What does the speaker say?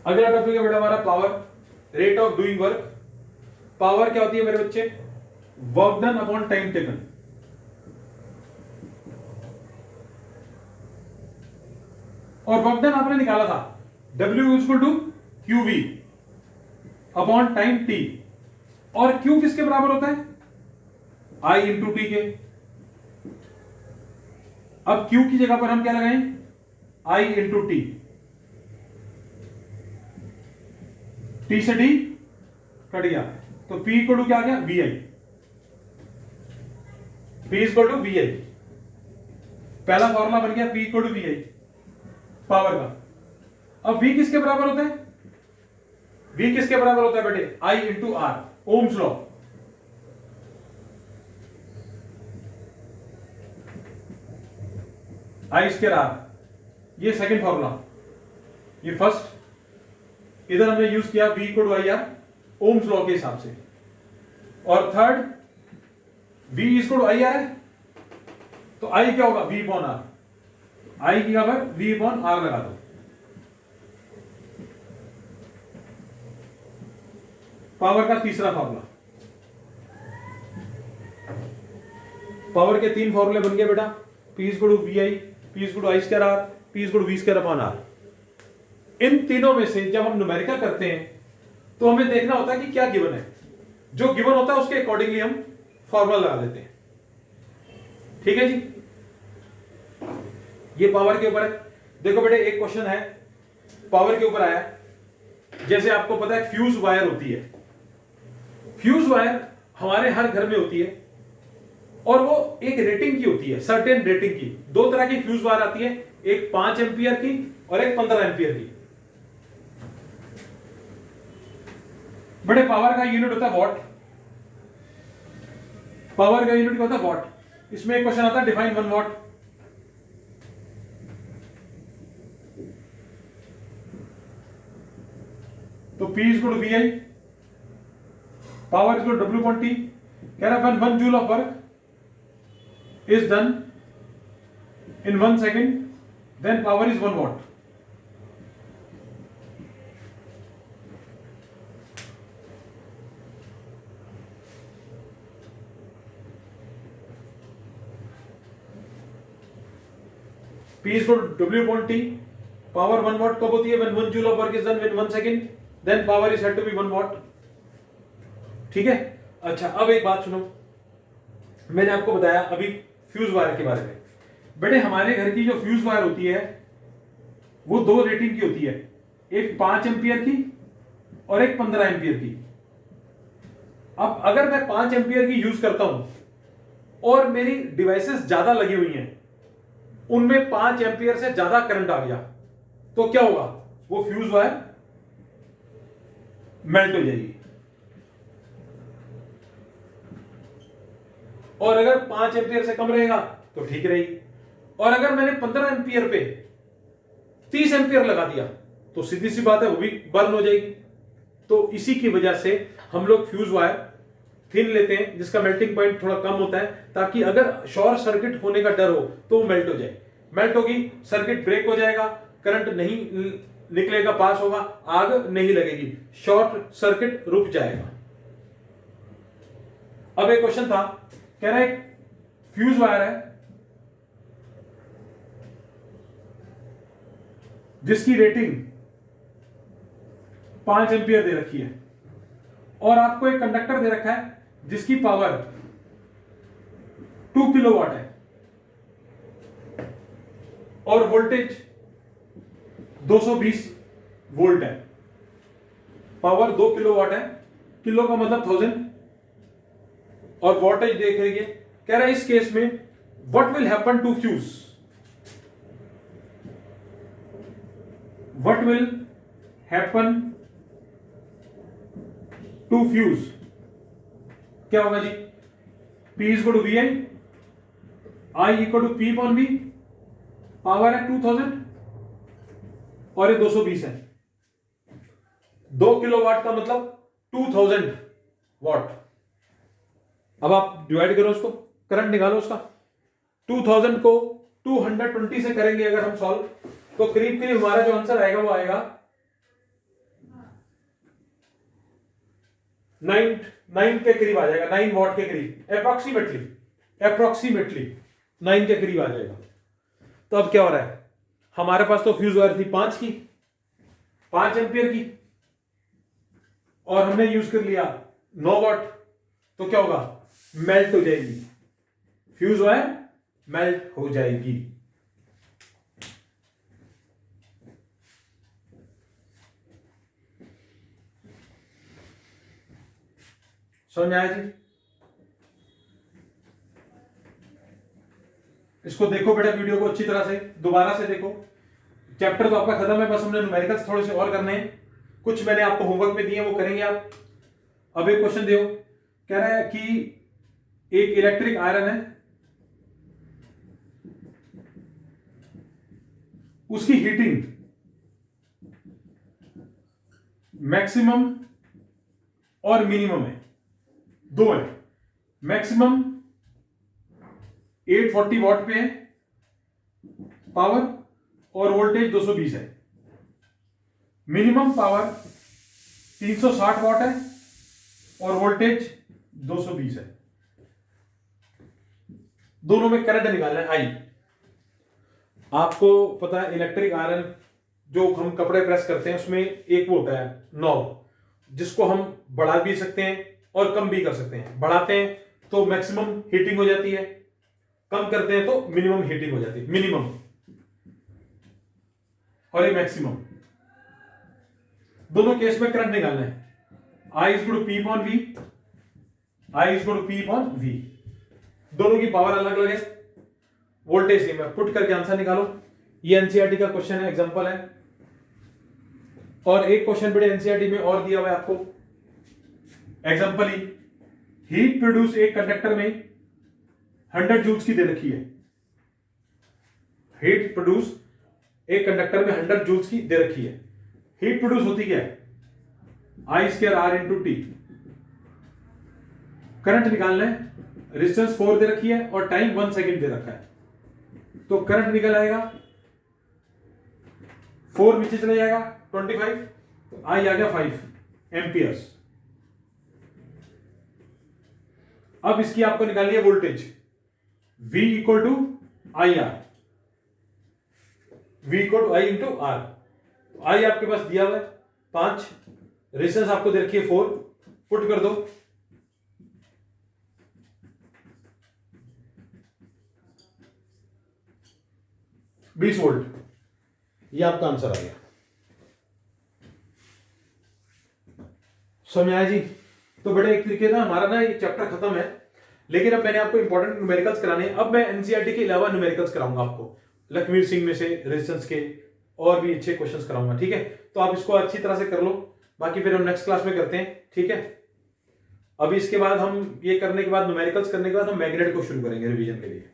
अगला टॉपिक है बेटा हमारा power, rate of doing work. Power क्या होती है मेरे बच्चे? Work done upon time taken. और वर्क डन आपने निकाला था W equal to QV upon time T, और Q किसके बराबर होता है? I इंटू टी के। अब Q की जगह पर हम क्या लगाएं? I into T. T से D कट गया तो P इक्वल टू क्या आ गया? VI। P equal to VI। पहला फॉर्मूला बन गया P equal to VI power का। अब V किसके बराबर होता है? V किसके बराबर होता है बेटे? I into R, Ohm's law. I square R, ये सेकंड फॉर्मूला। ये फर्स्ट, इधर हमने यूज किया V equal to IR Ohm's law के हिसाब से। और third, V equal to IR है तो I क्या होगा? V upon R। I की जगह V अपॉन R लगा दो। पावर का तीसरा फॉर्मूला। पावर के तीन फॉर्मूले बन गए बेटा, P equal to VI, P equal to I square R, P equal to V square upon R। इन तीनों में से जब हम न्यूमेरिकल करते हैं तो हमें देखना होता है कि क्या गिवन है। जो गिवन होता है उसके अकॉर्डिंगली हम फॉर्मूला लगा देते हैं। ठीक है जी, ये पावर के ऊपर है। देखो बेटे एक क्वेश्चन है पावर के ऊपर आया। जैसे आपको पता है फ्यूज वायर होती है। फ्यूज वायर हमारे हर घर में होती है और वो एक रेटिंग की होती है, सर्टेन रेटिंग की। दो तरह की फ्यूज वायर आती है, एक 5 एंपियर की और एक 15 एंपियर की। बड़े पावर का यूनिट होता है वॉट। पावर का यूनिट क्या होता है? वॉट। इसमें एक क्वेश्चन आता है डिफाइन 1 वॉट। तो P equal to VI, power equal to W upon T। कह रहा है 1 joule of work is done in 1 second, then power is 1 watt. P equal to W upon T, power 1 watt कब होती है? when 1 joule of work is done in 1 second, then power is said to be 1 watt. ठीक है। अच्छा अब एक बात सुनो, मैंने आपको बताया अभी फ्यूज वायर के बारे में। बेटे हमारे घर की जो फ्यूज वायर होती है वो दो रेटिंग की होती है, एक 5 एंपियर की और एक 15 एंपियर की। अब अगर मैं 5 एंपियर की यूज करता हूं और मेरी डिवाइसेस ज्यादा लगी हुई हैं, उनमें 5 एंपियर से ज्यादा करंट आ गया तो क्या होगा? वो फ्यूज वायर मेल्ट हो जाएगी। और अगर 5 एंपियर से कम रहेगा तो ठीक रहेगी। और अगर मैंने 15 एंपियर पे 30 एंपियर लगा दिया तो सीधी सी बात है वो भी बर्न हो जाएगी। तो इसी की वजह से हम लोग फ्यूज वायर थिन लेते हैं जिसका मेल्टिंग पॉइंट थोड़ा कम होता है, ताकि अगर शॉर्ट सर्किट होने का डर हो तो वो मेल्ट हो जाए। मेल्ट होगी, सर्किट ब्रेक हो जाएगा, करंट नहीं निकलेगा, पास होगा, आग नहीं लगेगी, शॉर्ट सर्किट रुक जाएगा। अब एक क्वेश्चन था, कह रहा है फ्यूज वायर है जिसकी रेटिंग 5 एंपियर दे रखी है और आपको एक कंडक्टर दे रखा है जिसकी पावर 2 किलोवाट है और वोल्टेज 220 वोल्ट है। पावर 2 किलोवाट है, किलो का मतलब 1000 और वोल्टेज देख रही है। कह रहा है इस केस में what will happen to fuse, what will happen to fuse. क्या होगा जी? P equal to VI, I equal to P upon V, power है 2000 और ये 220 है। 2 किलोवाट का मतलब 2000 वॉट। अब आप डिवाइड करो उसको, करंट निकालो उसका। 2000 को 220 से करेंगे अगर हम सॉल्व तो करीब करीब हमारा जो आंसर आएगा वो आएगा 9 9 के करीब आ जाएगा, 9 वॉट के करीब, अप्रोक्सीमेटली 9 के करीब आ जाएगा। तो अब क्या हो रहा है, हमारे पास तो फ्यूज वायर थी 5 की, 5 एंपियर की, और हमने यूज कर लिया 9 वॉट, तो क्या होगा, मेल्ट हो जाएगी फ्यूज वायर, मेल्ट हो जाएगी। समझ आया जी? इसको देखो बेटा, वीडियो को अच्छी तरह से दोबारा से देखो। चैप्टर तो आपका खत्म है, बस हमने न्यूमेरिकल्स थोड़े से और करने हैं, कुछ मैंने आपको होमवर्क में दिए वो करेंगे आप। अब एक क्वेश्चन देखो, कह रहा है कि एक इलेक्ट्रिक आयरन है, उसकी हीटिंग मैक्सिमम और मिनिमम है, दो है। मैक्सिमम 840 वॉट पे है पावर और वोल्टेज 220 है। मिनिमम पावर 360 वॉट है और वोल्टेज 220 है। दोनों में करंट निकालना है आई। आपको पता है इलेक्ट्रिक आयरन जो हम कपड़े प्रेस करते हैं उसमें एक वो होता है नॉब, जिसको हम बढ़ा भी सकते हैं और कम भी कर सकते हैं। बढ़ाते हैं तो मैक्सिमम हीटिंग हो जाती है, कम करते हैं तो मिनिमम हीटिंग हो जाती है। मिनिमम और ये मैक्सिमम, दोनों केस में करंट निकालना है। I is to P upon V, I is to P upon V. दोनों की पावर अलग अलग है, वोल्टेज सेम है। पुट करके आंसर निकालो। ये एनसीईआरटी का क्वेश्चन है, एग्जांपल है। और एक क्वेश्चन बड़े एनसीईआरटी में और दिया हुआ है आपको, एग्जांपल ही, हीट प्रोड्यूस एक कंडक्टर में 100 जूल्स की दे रखी है। हीट प्रोड्यूस एक कंडक्टर में 100 जूल्स की दे रखी है। हीट प्रोड्यूस होती क्या है, I square R into T. Current निकालना है, रेजिस्टेंस 4 दे रखी है और टाइम 1 सेकेंड दे रखा है। तो करंट निकल आएगा, 4 नीचे चले जाएगा 25, तो आई आ गया 5 एम्पियर्स। अब इसकी आपको निकालनी है voltage, V equal to I R, V equal to I into R. I आपके पास दिया हुआ है 5, रेजिस्टेंस आपको दे रखी है 4, पुट कर दो। $20 वोल्ट, ये आपका आंसर आ गया। समझ आया जी? तो बेटा एक तरीके ना हमारा ना ये चैप्टर खत्म है, लेकिन अब मैंने आपको इंपॉर्टेंट न्यूमेरिकल्स कराने हैं। अब मैं एनसीईआरटी के अलावा न्यूमेरिकल्स कराऊंगा आपको, लखवीर सिंह में से रेजिस्टेंस के और भी अच्छे क्वेश्चंस कराऊंगा, ठीक है? तो आप इसको अच्छी तरह से कर लो, बाकी फिर हम नेक्स्ट क्लास में करते हैं, ठीक है? अभी इसके बाद हम ये करने के बाद, न्यूमेरिकल्स करने के बाद हम मैग्नेट को शुरू करेंगे रिवीजन के लिए।